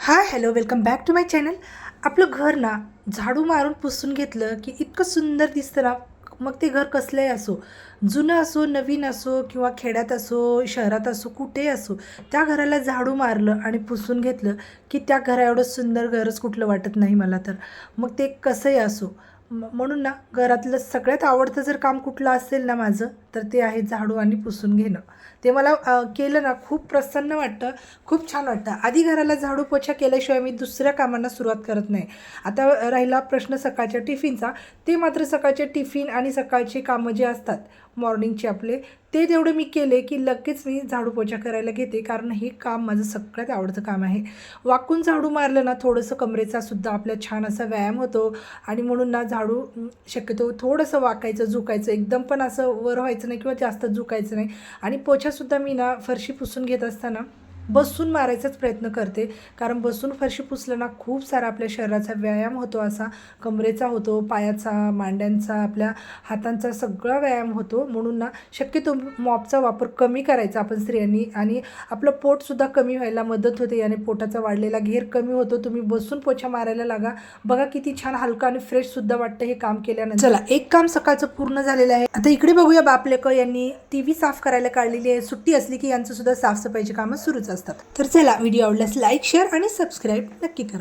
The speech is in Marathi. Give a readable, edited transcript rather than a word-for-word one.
High hello welcome back to my channel. आपलं घर ना झाडू मारून पुसून घेतलं की इतकं सुंदर दिसतं ना. मग ते घर कसलंही असो, जुनं असो, नवीन असो किंवा खेड्यात असो, शहरात असो, कुठेही असो, त्या घराला झाडू मारलं आणि पुसून घेतलं की त्या घरा एवढं सुंदर घरच कुठलं वाटत नाही मला तर. मग ते कसंही असो, म्हणून ना घरातलं सगळ्यात आवडतं जर काम कुठलं असेल ना माझं, तर ते आहे झाडू आणि पुसून घेणं. ते मला केलं ना खूप प्रसन्न वाटतं, खूप छान वाटतं. आधी घराला झाडू पोछा केल्याशिवाय मी दुसऱ्या कामांना सुरुवात करत नाही. आता राहिला प्रश्न सकाळच्या टिफिनचा, ते मात्र सकाळचे टिफिन आणि सकाळची कामं जे असतात मॉर्निंगचे आपले, ते तेवढं मी केले की लगेच मी झाडू पोछा करायला घेते, कारण हे काम माझं सगळ्यात आवडतं काम आहे. वाकून झाडू मारलं ना थोडंसं कमरेचा सुद्धा आपल्या छान असा व्यायाम होतो. आणि म्हणून ना झाडू शक्यतो थोडंसं वाकायचं, झुकायचं, एकदम पण असं वर व्हायचं नाही किंवा जास्त झुकायचं नाही. आणि पोछासुद्धा मी ना फरशी पुसून घेत असताना बसून मारायचाच प्रयत्न करते, कारण बसून फरशी पुसलं ना खूप सारा आपल्या शरीराचा व्यायाम होतो, असा कमरेचा होतो, पायाचा, मांड्यांचा, आपल्या हातांचा सगळा व्यायाम होतो. म्हणून ना शक्यतो मॉपचा वापर कमी करायचा आपण स्त्रियांनी, आणि आपलं पोटसुद्धा कमी व्हायला मदत होते, आणि पोटाचा वाढलेला घेर कमी होतो. तुम्ही बसून पोछा मारायला लागा, बघा किती छान हलका आणि फ्रेशसुद्धा वाटतं हे काम केल्यानंतर. चला, एक काम सकाळचं पूर्ण झालेलं आहे. आता इकडे बघूया, बापलेकं यांनी टी व्ही साफ करायला काढलेली आहे. सुट्टी असली की यांचं सुद्धा साफसफाईची कामं सुरूच असतात. तर चला, व्हिडिओ आवडल्यास लाईक, शेअर आणि सबस्क्राईब नक्की करा.